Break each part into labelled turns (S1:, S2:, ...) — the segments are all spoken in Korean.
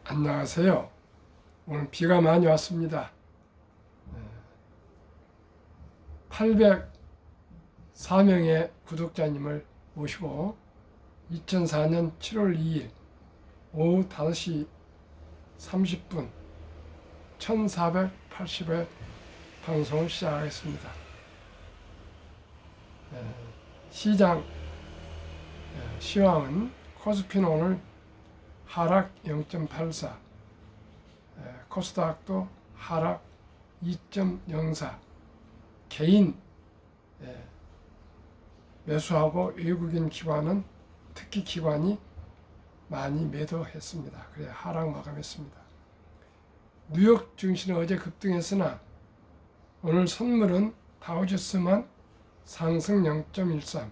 S1: 안녕하세요. 오늘 비가 많이 왔습니다. 804명의 구독자님을 모시고 2004년 7월 2일 오후 5시 30분 1480회 방송을 시작하겠습니다. 시황은 코스피는 오늘 하락 0.84, 코스닥도 하락 2.04, 개인 매수하고 외국인 기관은 특히 기관이 많이 매도했습니다. 그래 하락 마감했습니다. 뉴욕 증시는 어제 급등했으나 오늘 선물은 다우지수만 상승 0.13,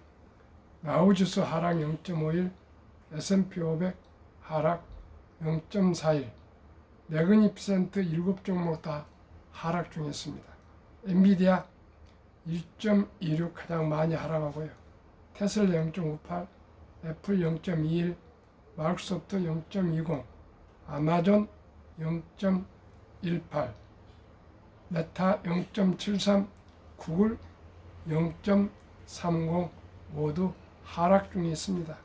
S1: 나우지수 하락 0.51, S&P 500 하락 0.41, 매그니피센트 7종목 다 하락 중이었습니다. 엔비디아 1.26 가장 많이 하락하고요. 테슬라 0.58, 애플 0.21, 마이크로소프트 0.20, 아마존 0.18, 메타 0.73, 구글 0.30 모두 하락 중에 있습니다.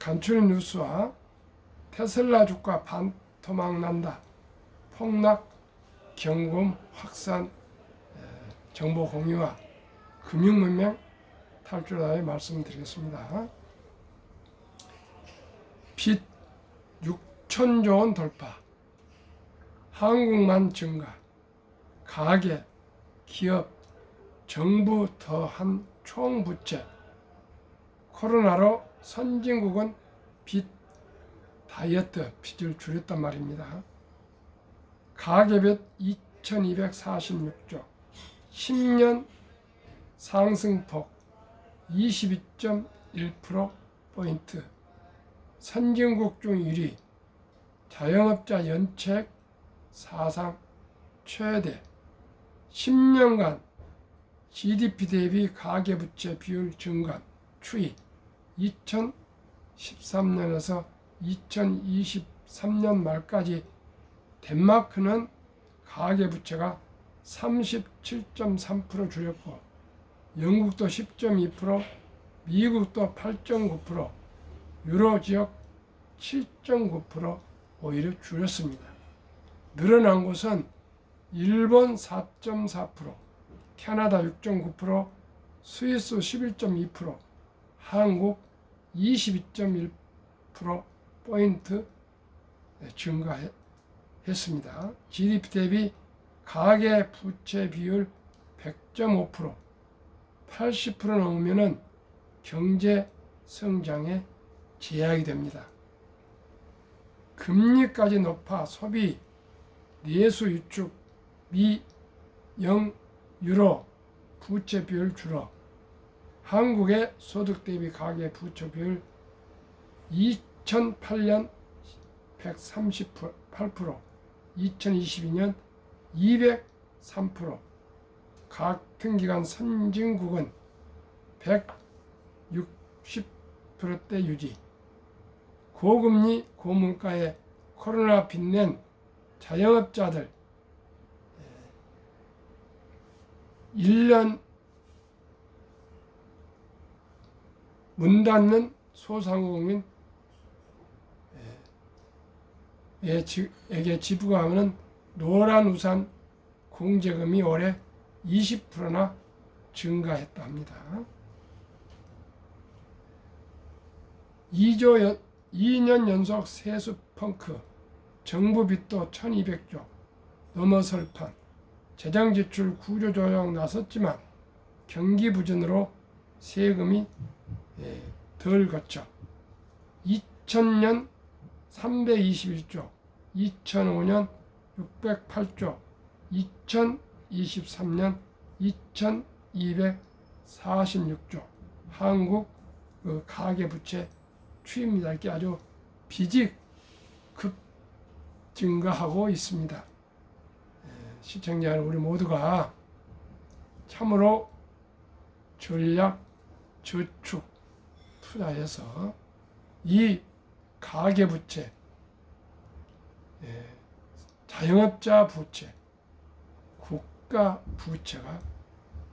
S1: 간추린 뉴스와 테슬라 주가 반토막 난다, 폭락, 경고음 확산, 정보 공유와 금융문명 탈출하여 말씀드리겠습니다. 빚 6천조 원 돌파, 한국만 증가, 가계, 기업, 정부 더한 총부채, 코로나로 선진국은 빚 다이어트, 빚을 줄였단 말입니다. 가계빚 2246조, 10년 상승폭 22.1%포인트, 선진국 중 1위, 자영업자 연체액 사상 최대, 10년간 GDP 대비 가계부채 비율 증가 추이, 2013년에서 2023년 말까지 덴마크는 가계부채가 37.3% 줄였고, 영국도 10.2%, 미국도 8.9%, 유로지역 7.9% 오히려 줄였습니다. 늘어난 곳은 일본 4.4%, 캐나다 6.9%, 스위스 11.2%, 한국 22.1%포인트 증가했습니다. GDP 대비 가계 부채 비율 100.5%, 80% 넘으면 경제 성장에 제약이 됩니다. 금리까지 높아 소비, 내수 유축, 미, 영, 유로 부채 비율 줄어 한국의 소득 대비 가계 부채 비율 2008년 138%, 2022년 203%, 같은 기간 선진국은 160%대 유지. 고금리, 고물가에 코로나 빚낸 자영업자들 1년 문 닫는 소상공인에게 지불하는 노란 우산 공제금이 올해 20%나 증가했다 합니다. 2년 연속 세수 펑크, 정부 빚도 1200조 넘어설 판, 재정지출 구조조정 나섰지만 경기 부진으로 세금이 덜 걷죠. 2000년 321조, 2005년 608조, 2023년 2246조. 한국 가계부채 추이입니다. 이렇게 아주 빚이 급 증가하고 있습니다. 시청자 우리 모두가 참으로 전략 저축 투자해서 이 가계부채 자영업자 부채, 국가 부채가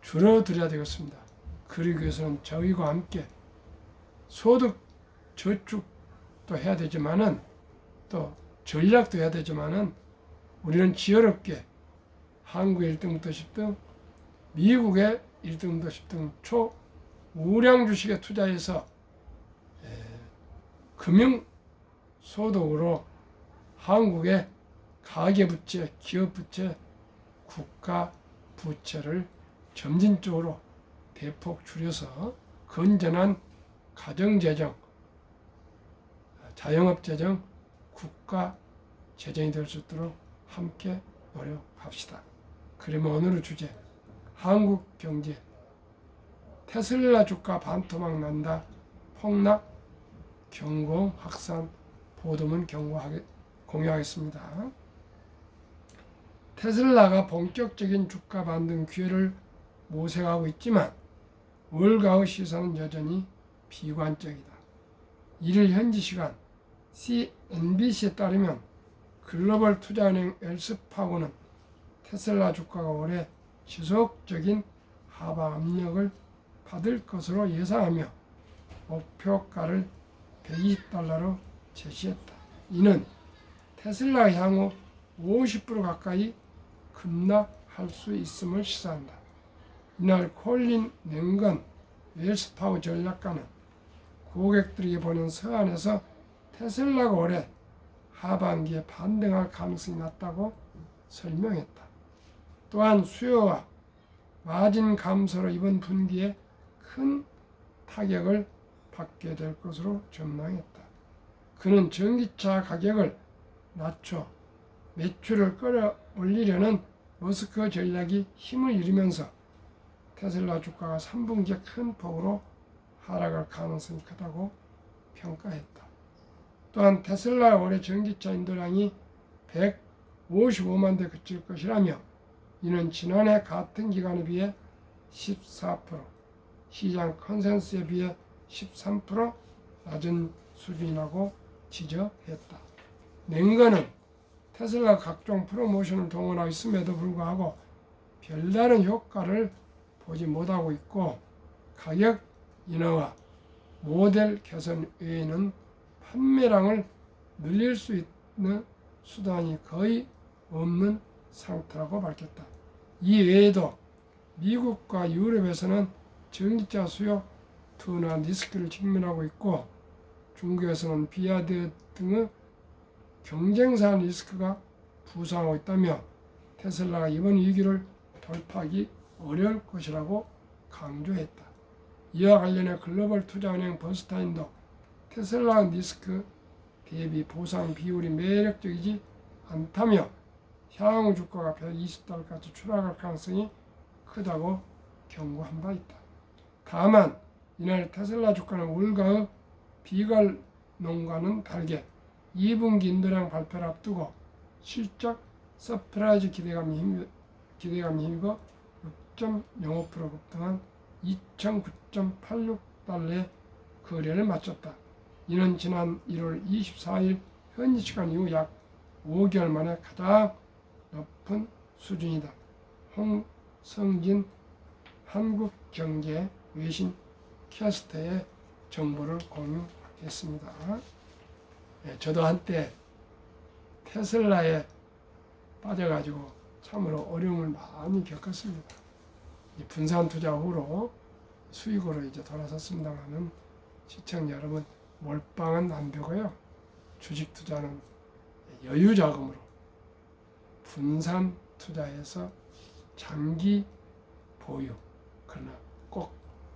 S1: 줄어들어야 되겠습니다. 그러기 위해서는 저희와 함께 소득 저축도 해야 되지만은 또 전략도 해야 되지만은 우리는 지혜롭게 한국의 1등부터 10등, 미국의 1등부터 10등 초우량 주식에 투자해서 금융 소득으로 한국의 가계부채, 기업부채, 국가 부채를 점진적으로 대폭 줄여서 건전한 가정재정, 자영업재정, 국가재정이 될 수 있도록 함께 노력합시다. 그러면 오늘의 주제, 한국 경제, 테슬라 주가 반토막 난다, 폭락, 경고, 확산, 보도문 공유하겠습니다. 테슬라가 본격적인 주가 반등 기회를 모색하고 있지만 월가의 시선은 여전히 비관적이다. 1일 현지 시간 CNBC에 따르면 글로벌 투자은행 웰스파고는 테슬라 주가가 올해 지속적인 하방 압력을 받을 것으로 예상하며 목표가를 $120로 제시했다. 이는 테슬라 향후 50% 가까이 급락할 수 있음을 시사한다. 이날 콜린 랭건 웰스파고 전략가는 고객들에게 보낸 서한에서 테슬라가 올해 하반기에 반등할 가능성이 낮다고 설명했다. 또한 수요와 마진 감소로 이번 분기에 큰 타격을 받게 될 것으로 전망했다. 그는 전기차 가격을 낮춰 매출을 끌어올리려는 머스크 전략이 힘을 잃으면서 테슬라 주가가 3분기에 큰 폭으로 하락할 가능성이 크다고 평가했다. 또한 테슬라 올해 전기차 인도량이 155만 대 그칠 것이라며 이는 지난해 같은 기간에 비해 14%, 시장 컨센서스에 비해 13% 낮은 수준이라고 지적했다. 랭거는 테슬라 각종 프로모션을 동원하고 있음에도 불구하고 별다른 효과를 보지 못하고 있고 가격 인하와 모델 개선 외에는 판매량을 늘릴 수 있는 수단이 거의 없는 상태라고 밝혔다. 이 외에도 미국과 유럽에서는 전기차 수요 둔화 리스크를 직면하고 있고 중국에서는 비아드 등의 경쟁사 리스크가 부상하고 있다며 테슬라가 이번 위기를 돌파하기 어려울 것이라고 강조했다. 이와 관련해 글로벌 투자은행 버스타인도 테슬라 리스크 대비 보상 비율이 매력적이지 않다며 향후 주가가 $120까지 추락할 가능성이 크다고 경고한 바 있다. 다만 이날 테슬라 주가는 월가의 비관론과는 다르게 2분기 인도량 발표를 앞두고 실적 서프라이즈 기대감이 힘입어 6.05% 급등한 2,009.86달러의 거래를 마쳤다. 이는 지난 1월 24일 현지 시간 이후 약 5개월 만에 가장 높은 수준이다. 홍성진 한국경제 외신 캐스터의 정보를 공유했습니다. 저도 한때 테슬라에 빠져가지고 참으로 어려움을 많이 겪었습니다. 분산 투자 후로 수익으로 이제 돌아섰습니다만은 시청자 여러분 몰빵은 안 되고요. 주식 투자는 여유 자금으로 분산 투자해서 장기 보유, 그러나 꼭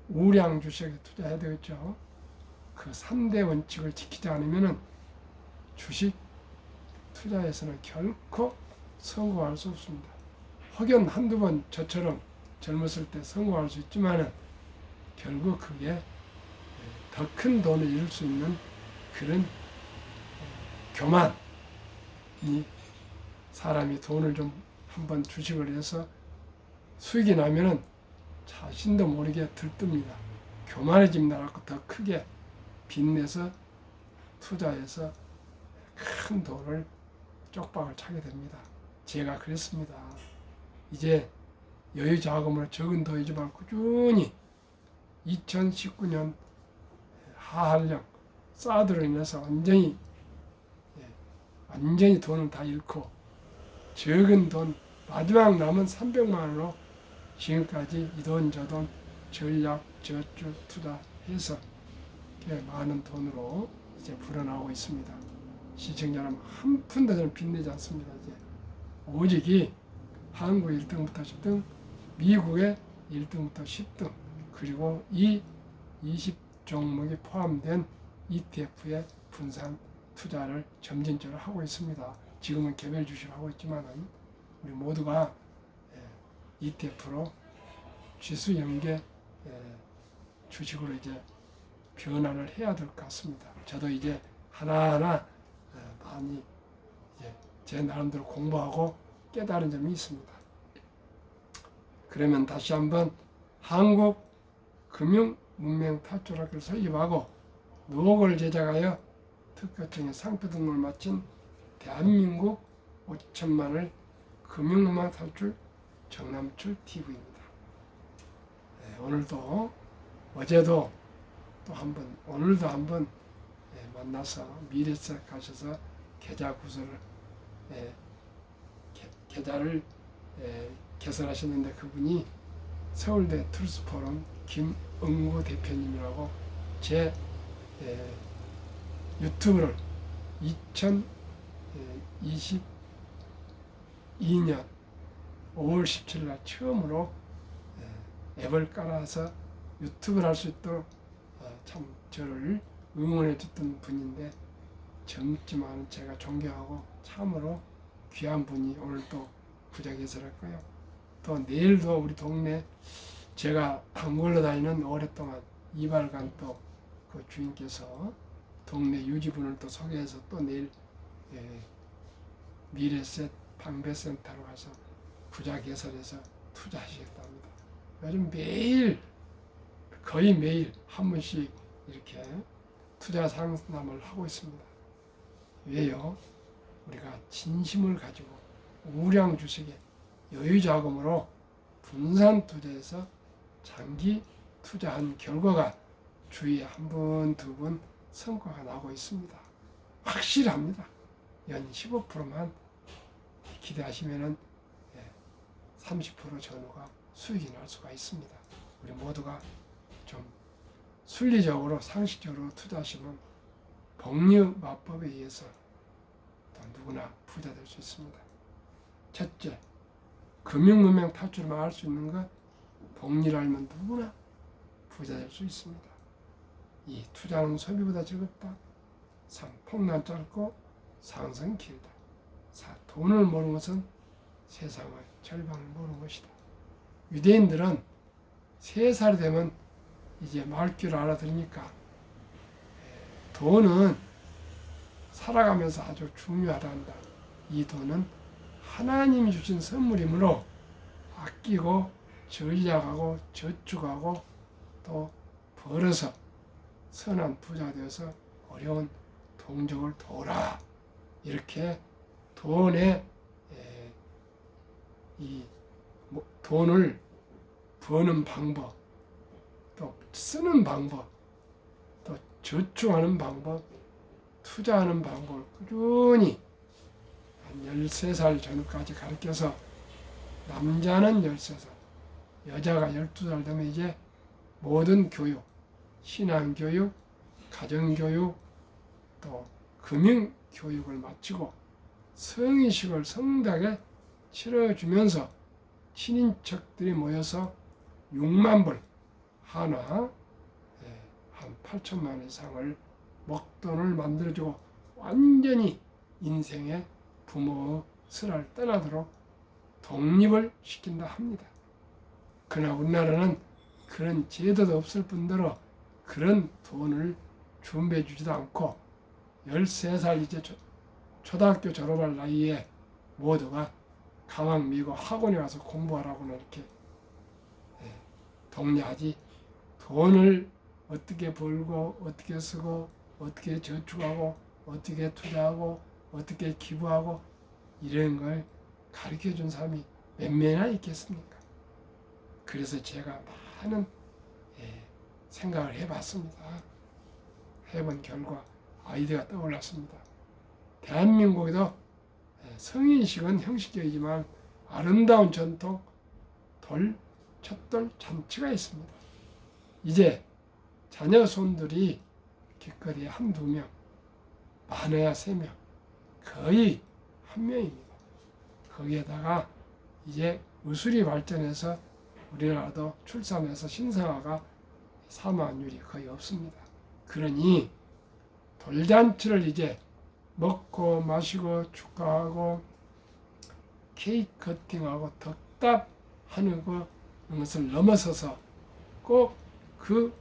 S1: 우량 주식에 투자해야 되겠죠. 그 3대 원칙을 지키지 않으면은 주식 투자에서는 결코 성공할 수 없습니다. 혹여 한두 번 저처럼 젊었을 때 성공할 수 있지만은 결국 그게 더 큰 돈을 잃을 수 있는 그런 교만이 사람이 돈을 좀 한번 주식을 해서 수익이 나면은 자신도 모르게 들뜹니다. 교만해집니다라고 더 크게 빚내서 투자해서 큰 돈을 쪽박을 차게 됩니다. 제가 그랬습니다. 이제 여유 자금으로 적은 돈이지만 꾸준히 2019년 하한령 사드로 인해서 완전히 돈을 다 잃고 적은 돈 마지막 남은 300만 원으로 지금까지 이 돈 저 돈 전략 저축 투자해서 많은 돈으로 이제 불어나오고 있습니다. 시청자 여러분 한 푼도 저는 빚내지 않습니다. 이제 오직이 한국 1등부터 10등, 미국의 1등부터 10등, 그리고 이 20종목이 포함된 ETF의 분산 투자를 점진적으로 하고 있습니다. 지금은 개별 주식을 하고 있지만은 우리 모두가 ETF로 지수 연계 주식으로 이제 변환을 해야 될 것 같습니다. 저도 이제 하나하나 많이 이제 제 나름대로 공부하고 깨달은 점이 있습니다. 그러면 다시 한번 한국 금융 문명 탈출학교를 설립하고 노고를 제작하여 특허청에 상표 등록을 마친 대한민국 5천만을 금융문명 탈출 정남출 TV입니다. 오늘도 어제도 또 한번 오늘도 한번 만나서 미래세 가셔서 계좌 구설을 계좌를 개설하셨는데 그분이 서울대 트루스포럼 김응구 대표님이라고 제 유튜브를 2022년 5월 17일 날 처음으로 앱을 깔아서 유튜브를 할 수 있도록 참 저를 응원해 줬던 분인데 젊지만 제가 존경하고 참으로 귀한 분이 오늘 또 구자 개설했고요. 또 내일도 우리 동네 제가 단골로 다니는 오랫동안 이발관 또 그 주인께서 동네 유지분을 또 소개해서 또 내일 미래셋 방배센터로 가서 구자 개설해서 투자하시겠다 합니다. 요즘 매일 거의 매일 한 번씩 이렇게 투자 상담을 하고 있습니다. 왜요? 우리가 진심을 가지고 우량 주식에 여유 자금으로 분산 투자해서 장기 투자한 결과가 주위에 한 번, 두 번 성과가 나고 있습니다. 확실합니다. 연 15%만 기대하시면은 30% 전후가 수익이 날 수가 있습니다. 우리 모두가 좀 순리적으로 상식적으로 투자하시면 복리 마법에 의해서 또 누구나 부자 될 수 있습니다. 첫째, 금융문명 탈출만 할 수 있는 것, 복리를 알면 누구나 부자 될 수 있습니다. 이 투자는 소비보다 즐겁다. 3. 폭락 짧고 상승 길다. 4. 돈을 모르는 것은 세상의 절반을 모르는 것이다. 유대인들은 3살 되면 이제 말귀를 알아들으니까 돈은 살아가면서 아주 중요하다 한다. 이 돈은 하나님이 주신 선물이므로 아끼고 전략하고 저축하고 또 벌어서 선한 부자 되어서 어려운 동족을 도우라. 이렇게 돈의 이 돈을 버는 방법, 또 쓰는 방법, 또 저축하는 방법, 투자하는 방법을 꾸준히 한 13살 전까지 가르쳐서 남자는 13살, 여자가 12살 되면 이제 모든 교육, 신앙교육, 가정교육, 또 금융교육을 마치고 성의식을 성당에 치러주면서 친인척들이 모여서 6만 불, 한화 한 8천만 원 이상을 목돈을 만들어주고 완전히 인생의 부모의 슬을 떠나도록 독립을 시킨다 합니다. 그러나 우리나라는 그런 제도도 없을 뿐더러 그런 돈을 준비해 주지도 않고 13살 이제 초등학교 졸업할 나이에 모두가 가망 미고 학원에 가서 공부하라고는 이렇게 독려하지, 돈을 어떻게 벌고 어떻게 쓰고 어떻게 저축하고 어떻게 투자하고 어떻게 기부하고 이런 걸 가르쳐준 사람이 몇 명이나 있겠습니까? 그래서 제가 많은 생각을 해봤습니다. 해본 결과 아이디어가 떠올랐습니다. 대한민국에도 성인식은 형식적이지만 아름다운 전통 촛돌 잔치가 있습니다. 이제 자녀 손들이 기껏이 한두 명, 많아야 3명, 거의 1명입니다. 거기에다가 이제 의술이 발전해서 우리나라도 출산해서 신생아가 사망률이 거의 없습니다. 그러니 돌잔치를 이제 먹고 마시고 축하하고 케이크 커팅하고 덕답하는 것을 넘어서서 꼭 그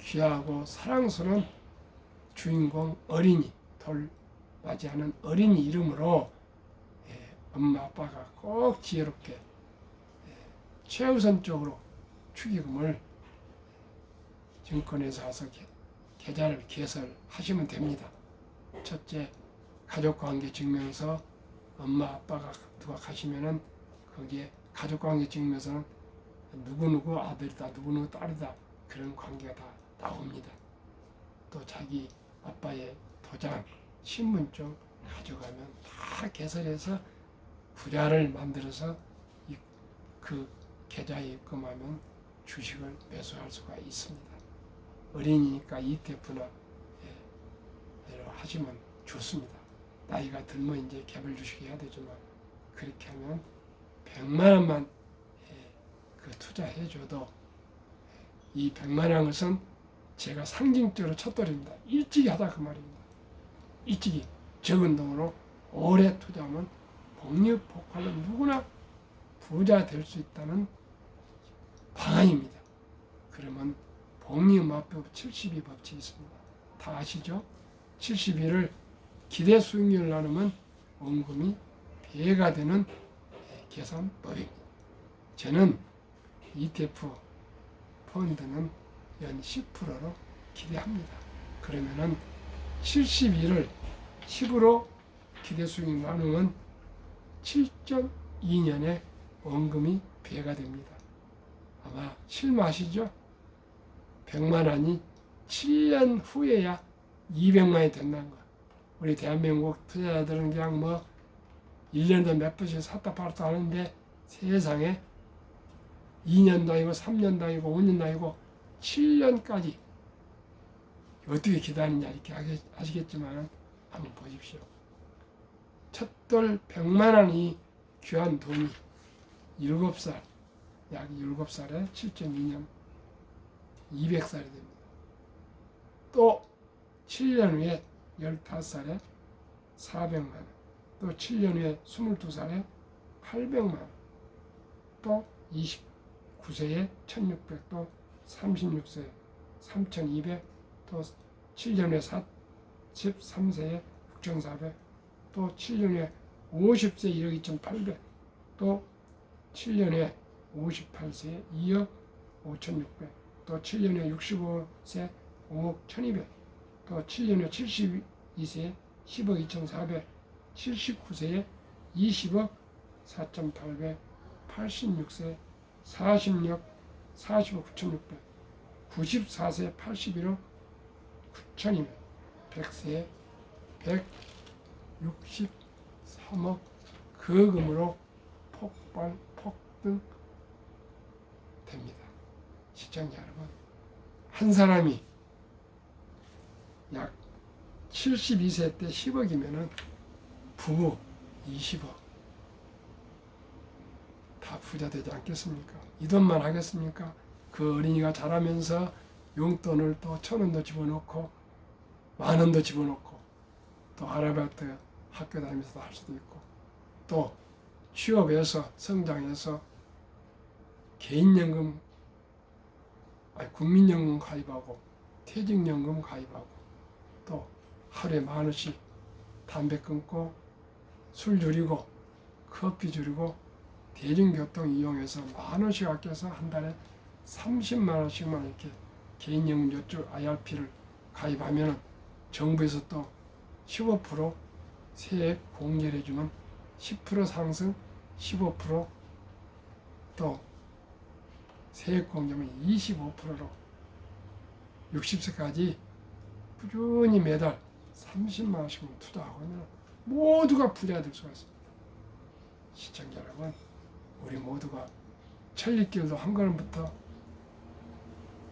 S1: 귀하고 사랑스러운 주인공 어린이, 돌 맞이하는 어린이 이름으로 엄마 아빠가 꼭 지혜롭게 최우선적으로 축의금을 증권에서 와서 계좌를 개설하시면 됩니다. 첫째, 가족관계 증명서 엄마 아빠가 누가 가시면은 거기에 가족관계 증명서는 누구누구 아들이다 누구누구 딸이다 그런 관계가 다 나옵니다. 또 자기 아빠의 도장, 신분증 가져가면 다 개설해서 부자를 만들어서 그 계좌에 입금하면 주식을 매수할 수가 있습니다. 어린이니까 ETF나 하시면 좋습니다. 나이가 들면 이제 개별 주식 해야 되지만 그렇게 하면 100만 원만 그 투자해줘도 이 100만 원 것은 제가 상징적으로 쳤더립니다. 일찍이 하자 그 말입니다. 일찍이 적은 돈으로 오래 투자하면 복리복할로 누구나 부자 될 수 있다는 방안입니다. 그러면 복리음합법 72 법칙이 있습니다. 다 아시죠? 72를 기대 수익률을 나누면 원금이 배가 되는 계산법입니다. 저는 ETF 펀드는 연 10%로 기대합니다. 그러면은 72를 10으로 기대 수익 나누면 7.2년에 원금이 배가 됩니다. 아마 실마시죠? 100만 원이 7년 후에야 200만 원이 된다는 거. 우리 대한민국 투자자들은 그냥 뭐 1년도 몇 번씩 샀다 팔았다 하는데 세상에 2년도 아니고 3년도 아니고 5년도 아니고 7년까지 어떻게 기다리냐 이렇게 하시겠지만 한번 보십시오. 첫돌 100만 원이 귀한 돈이 7살, 약 7살에 7.2년 200살이 됩니다. 또 7년 후에 15살에 400만 원, 또 7년 후에 22살에 800만 원, 또 29세에 1600, 또 36세에 3200, 또 7년 후에 13세에 6400, 또 7년 후에 50세 1억 2800, 또 7년 후에 58세에 2억 5600, 또 7년 후에 65세 5억 1200, 또 7년 후에 72세에 10억 2400, 79세에 20억 4800, 86세 40억 95,600, 94세 81억 9,200, 100세에 163억 그 금으로 폭등 됩니다. 시청자 여러분, 한 사람이 약 72세 때 10억이면은 부부 20억 다 부자 되지 않겠습니까? 이 돈만 하겠습니까? 그 어린이가 자라면서 용돈을 또 1,000원도 집어넣고 10,000원도 집어넣고 또 아르바이트 학교 다니면서 할 수도 있고 또 취업해서 성장해서 개인연금 국민연금 가입하고 퇴직연금 가입하고 또 하루에 10,000원씩 담배 끊고 술 줄이고 커피 줄이고 대중교통 이용해서 10,000원씩 아껴서 한 달에 30만 원씩만 이렇게 개인연금 요쪽 IRP를 가입하면 정부에서 또 15% 세액 공제를 해주면 10% 상승 15%또 세액공제면 25%로 60세까지 꾸준히 매달 30만 원씩만 투자하면 모두가 부자가 될 수가 있습니다. 시청자 여러분, 우리 모두가 천리길도 한 걸음부터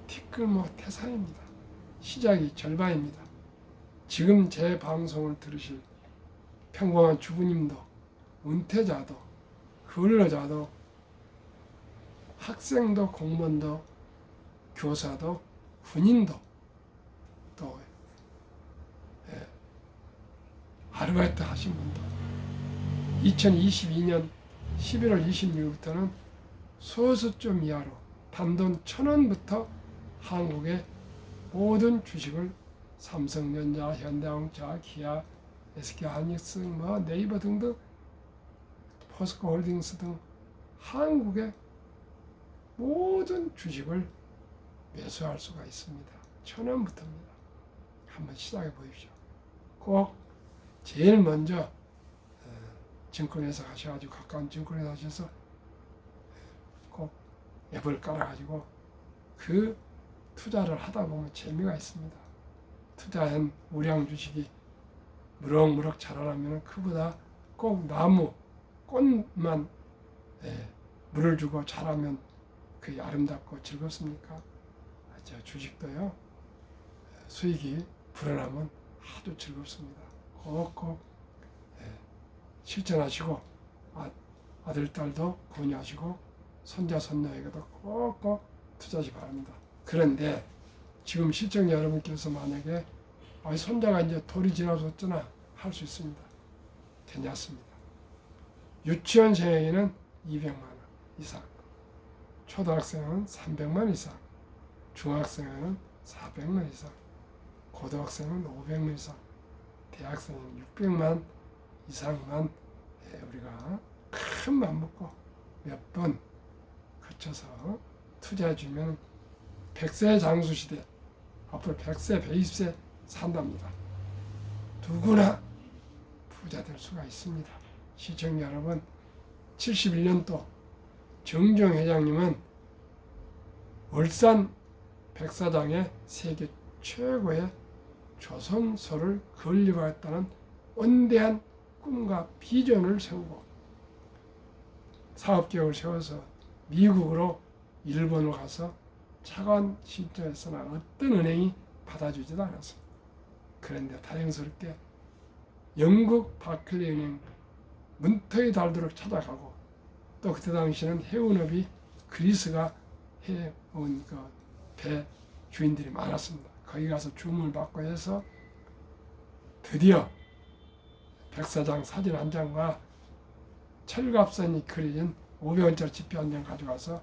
S1: 티끌모 태산입니다. 시작이 절반입니다. 지금 제 방송을 들으실 평범한 주부님도, 은퇴자도, 근로자도, 학생도, 공무원도, 교사도, 군인도, 또 아르바이트 하신 분도 2022년 11월 26일부터는 소수점 이하로 단돈 1,000원부터 한국의 모든 주식을 삼성전자, 현대자동차, 기아, SK하이닉스, 네이버 등등 포스코홀딩스 등 한국의 모든 주식을 매수할 수가 있습니다. 1,000원부터입니다. 한번 시작해 보십시오. 꼭 제일 먼저 증권회사 가셔가지고 가까운 증권회사 가셔서 꼭 앱을 깔아가지고 그 투자를 하다 보면 재미가 있습니다. 투자한 우량 주식이 무럭무럭 자라나면 그보다 꼭 나무 꽃만 물을 주고 자라면 그게 아름답고 즐겁습니까? 주식도요, 수익이 불어나면 아주 즐겁습니다. 꼭꼭 실천하시고 아들, 딸도 권유하시고 손자, 손녀에게도 꼭꼭 투자하시 바랍니다. 그런데 지금 시청자 여러분께서 만약에 손자가 이제 돌이 지나줬잖아 할 수 있습니다. 괜찮습니다. 유치원생에게는 200만 원 이상, 초등학생은 300만 원 이상, 중학생은 400만 이상, 고등학생은 500만 이상, 대학생은 600만 이상만 우리가 큰 맘 먹고 몇 번 거쳐서 투자해주면 100세 장수시대, 앞으로 100세, 120세 산답니다. 누구나 부자 될 수가 있습니다. 시청자 여러분, 71년도 정종 회장님은 월산 백사장에 세계 최고의 조선소를 건립하겠다는 원대한 꿈과 비전을 세우고 사업계획을 세워서 미국으로 일본으로 가서 차관 신청했으나 어떤 은행이 받아주지도 않았습니다. 그런데 다행스럽게 영국 바클리 은행 문턱이 닳도록 찾아가고, 또 그때 당시에는 해운업이 그리스가 해온 배 주인들이 많았습니다. 거기 가서 주문을 받고 해서 드디어 백사장 사진 한 장과 철갑선이 그려진 500원짜리 지폐 한 장 가져가서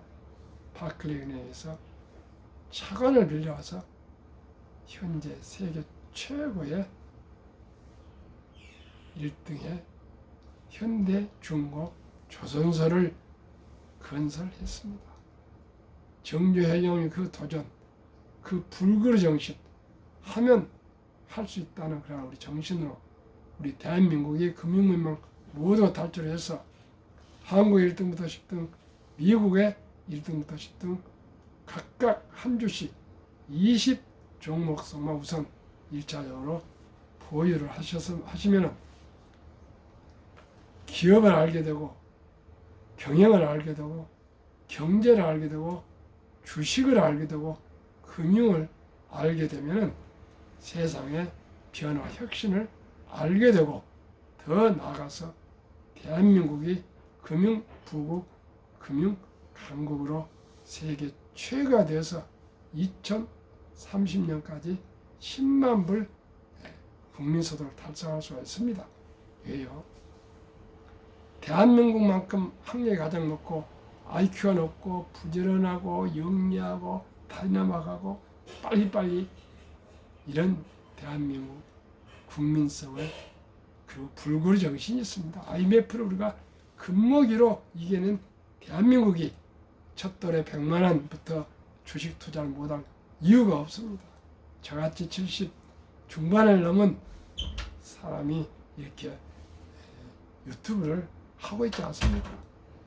S1: 바클리 은행에서 차관을 빌려와서 현재 세계 최고의 1등의 현대 중고 조선소를 건설했습니다. 정조회장의 그 도전, 그 불그르 정신, 하면 할 수 있다는 그런 우리 정신으로 우리 대한민국의 금융문명 모두 탈출해서 한국 1등부터 10등, 미국의 1등부터 10등 각각 한 주씩 20 종목성만 우선 1차적으로 보유를 하시면 기업을 알게 되고, 경영을 알게 되고, 경제를 알게 되고, 주식을 알게 되고, 금융을 알게 되면 세상의 변화, 혁신을 알게 되고, 더 나아가서 대한민국이 금융부국, 금융강국으로 세계 최고가 되어서 2030년까지 10만 불 국민소득을 달성할 수가 있습니다. 왜요? 대한민국만큼 학력이 가장 높고 IQ가 높고 부지런하고 영리하고 다이나믹하고 빨리빨리 이런 대한민국 국민성을 그 불굴 정신이 있습니다. IMF를 우리가 금모기로 이기는 대한민국이 첫돌에 100만 원부터 주식 투자를 못할 이유가 없습니다. 저같이 70 중반을 넘은 사람이 이렇게 유튜브를 하고 있지 않습니까?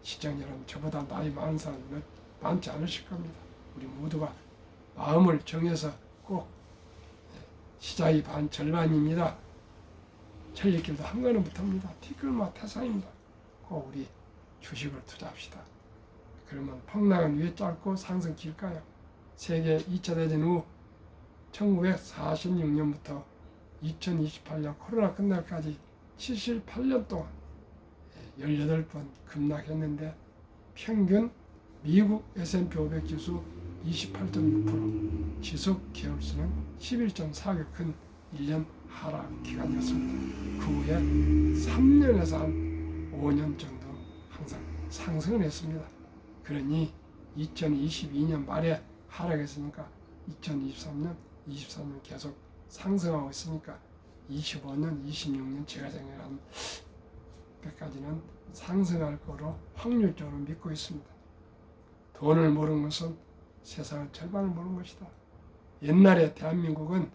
S1: 시청자 여러분, 저보다 나이 많은 사람은 많지 않으실 겁니다. 우리 모두가 마음을 정해서 꼭 시작이 절반입니다. 천리길도 한 걸음 못합니다. 티끌마 태산입니다. 꼭 우리 주식을 투자합시다. 그러면 폭락은 왜 짧고 상승 길까요? 세계 2차 대전 후 1946년부터 2028년 코로나 끝날까지 78년 동안 18번 급락했는데 평균 미국 S&P 500 지수 28.6%, 지속 개월수는 11.4개 큰 1년 하락 기간이었습니다. 그 후에 3년에서 한 5년 정도 항상 상승을 했습니다. 그러니 2022년 말에 하락했으니까 2023년, 24년 계속 상승하고 있으니까 25년, 26년 제가 생각하는 때까지는 상승할 거로 확률적으로 믿고 있습니다. 돈을 모르는 것은 세상의 절반을 모르는 것이다. 옛날에 대한민국은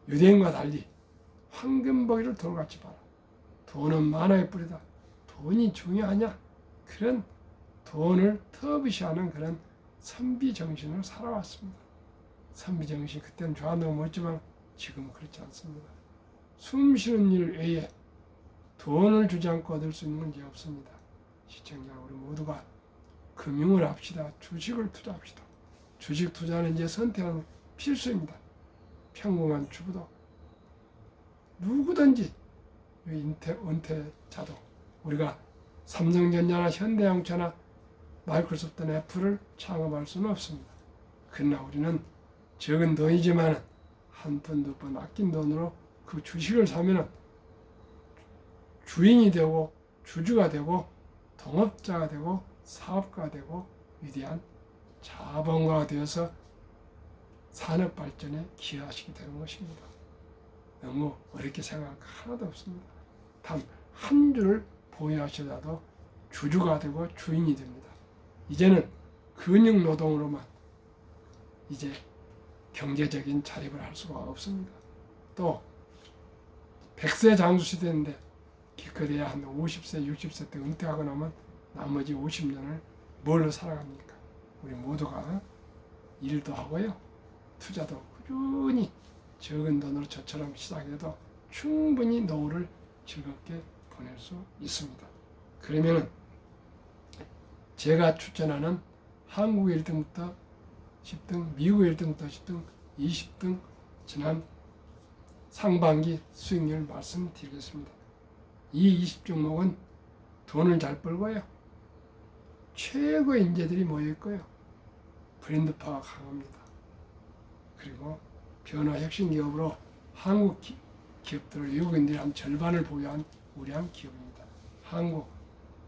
S1: 유대인과 달리 황금보기를 돌같이 봐라. 돈은 만화의 뿌리다. 돈이 중요하냐? 그런 돈을 터부시하는 그런 선비정신으로 살아왔습니다. 선비정신 그때는 좋아한다고 멋지만 지금은 그렇지 않습니다. 숨쉬는 일 외에 돈을 주지 않고 얻을 수 있는 문제 없습니다. 시청자 우리 모두가 금융을 합시다. 주식을 투자합시다. 주식 투자는 이제 선택은 필수입니다. 평범한 주부도 누구든지 은퇴자도 우리가 삼성전자나 현대양처나 마이크로소프트나 애플을 창업할 수는 없습니다. 그러나 우리는 적은 돈이지만 한 푼, 두 푼 아낀 돈으로 그 주식을 사면은 주인이 되고 주주가 되고 동업자가 되고 사업가가 되고 위대한 자본가가 되어서 산업 발전에 기여하시게 되는 것입니다. 너무 어렵게 생각할 거 하나도 없습니다. 단 한 줄을 보유하시더라도 주주가 되고 주인이 됩니다. 이제는 근육 노동으로만 이제 경제적인 자립을 할 수가 없습니다. 또 100세 장수 시대인데 기껏해야 한 50세, 60세 때 은퇴하고 나면 나머지 50년을 뭘로 살아갑니까? 우리 모두가 일도 하고요. 투자도 꾸준히 적은 돈으로 저처럼 시작해도 충분히 노후를 즐겁게 보낼 수 있습니다. 그러면 제가 추천하는 한국 1등부터 10등, 미국 1등부터 10등, 20등 지난 상반기 수익률 말씀드리겠습니다. 이 20종목은 돈을 잘 벌고요. 최고의 인재들이 모여있고요. 브랜드 파워가 강합니다. 그리고 변화 혁신 기업으로 한국 기업들을 외국인들이 한 절반을 보유한 우려한 기업입니다. 한국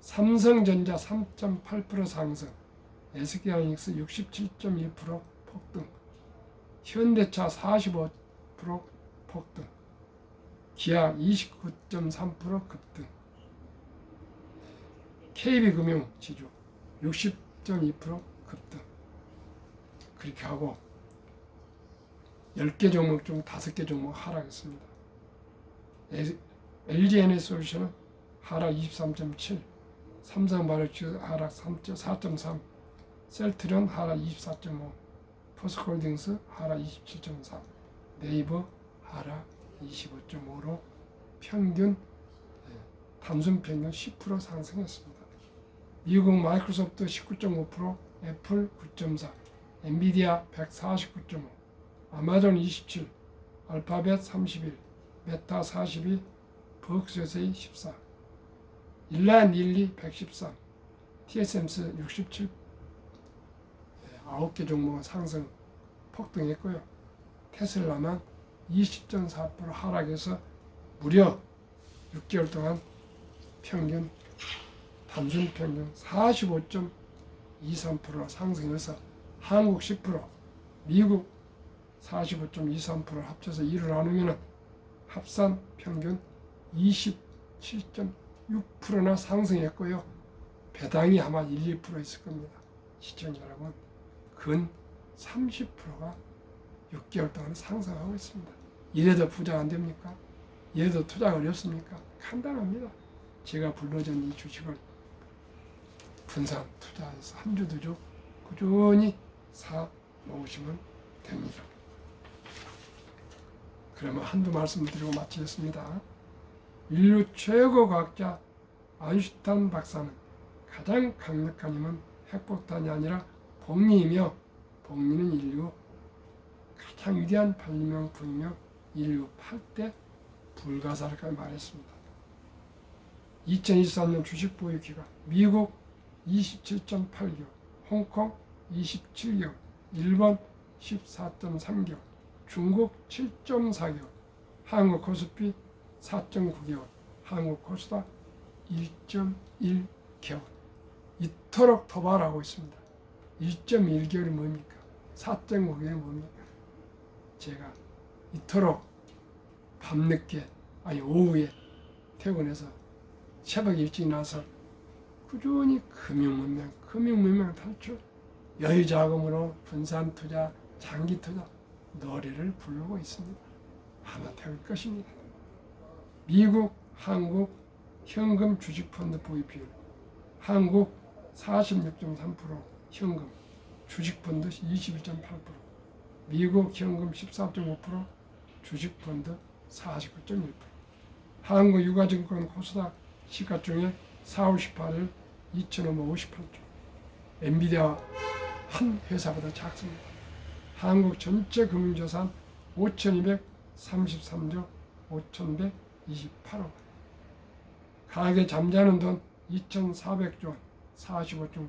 S1: 삼성전자 3.8% 상승, SK하이닉스 67.1% 폭등, 현대차 45% 폭등, 기아 29.3% 급등, KB금융 지주 60.2% 급등. 그렇게 하고 10개 종목 중 5개 종목 하락했습니다. LG에너지솔루션은 하락 23.7, 삼성바이오로직스 하락 4.3, 셀트리온 하락 24.5, 포스코홀딩스 하락 27.4, 네이버 하락 25.5로 평균 단순 평균 10% 상승했습니다. 미국 마이크로소프트 19.5%, 애플 9.4, 엔비디아 149.5, 아마존 27, 알파벳 31, 메타 42, 버크셔스의 14, 일라인 릴리 113, TSMC 67, 9개 종목은 상승 폭등했고요. 테슬라만 20.4% 하락해서 무려 6개월 동안 평균 단순 평균 45.23% 상승해서 한국 10%, 미국 45.23% 합쳐서 1을 나누면 합산 평균 27.6%나 상승했고요. 배당이 아마 1, 2% 있을 겁니다. 시청자 여러분, 근 30%가 6개월 동안 상승하고 있습니다. 이래도 부자 안 됩니까? 이래도 투자가 어렵습니까? 간단합니다. 제가 불러준 이 주식을 분산 투자해서 한 주 두 주 꾸준히 사 놓으시면 됩니다. 그러면 한두 말씀 드리고 마치겠습니다. 인류 최고 과학자 아인슈타인 박사는 가장 강력한 힘은 핵폭탄이 아니라 복리이며, 복리는 인류 가장 위대한 발명품이며 인류 8대 불가사리까지 말했습니다. 2023년 주식 보유 기간 미국 27.8개월, 홍콩 27개월, 일본 14.3개월, 중국 7.4개월, 한국 코스피 4.9개월, 한국 코스닥 1.1개월. 이토록 도발하고 있습니다. 1.1개월이 뭡니까? 4.9개월이 뭡니까? 제가 이토록 밤늦게, 아니 오후에 퇴근해서 새벽 일찍 나서 꾸준히 금융문명 탈출, 여유자금으로 분산 투자, 장기 투자 노래를 부르고 있습니다. 아마 될 것입니다. 미국, 한국 현금 주식펀드 보유 비율, 한국 46.3%, 현금 주식펀드 21.8%, 미국 현금 14.5%, 주식펀드 49.1%. 한국 유가증권 코스닥 시가총액 4월 18일 2,558조. 엔비디아 한 회사보다 작습니다. 한국 전체 금융자산 5,233조 5,128억. 가계 잠자는 돈 2,400조 원 45.9%.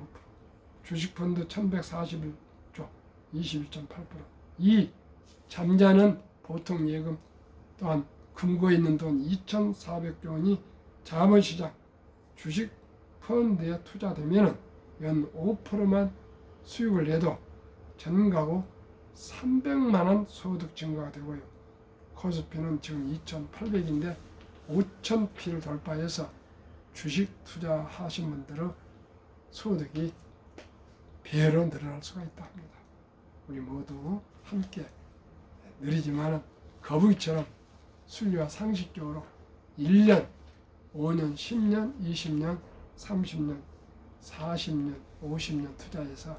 S1: 주식펀드 1,141조 21.8%. 이 잠자는 보통 예금 또한 금고에 있는 돈 2,400조 원이 자본시장 주식 펀드에 투자되면 연 5%만 수익을 내도 전 가구 300만 원 소득 증가가 되고요. 코스피는 지금 2,800인데 5,000피를 돌파해서 주식 투자하신 분들의 소득이 배로 늘어날 수가 있다 합니다. 우리 모두 함께 느리지만 거북이처럼 순리와 상식적으로 1년, 5년, 10년, 20년, 30년, 40년, 50년 투자해서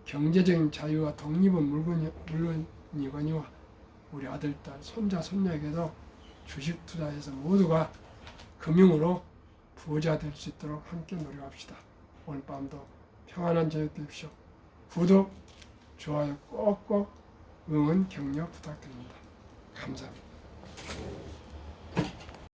S1: 경제적인 자유와 독립은 물론이거니와 우리 아들, 딸, 손자, 손녀에게도 주식 투자해서 모두가 금융으로 부자 될 수 있도록 함께 노력합시다. 오늘 밤도 평안한 저녁 되십시오. 구독, 좋아요 꼭꼭 응원 격려 부탁드립니다. 감사합니다.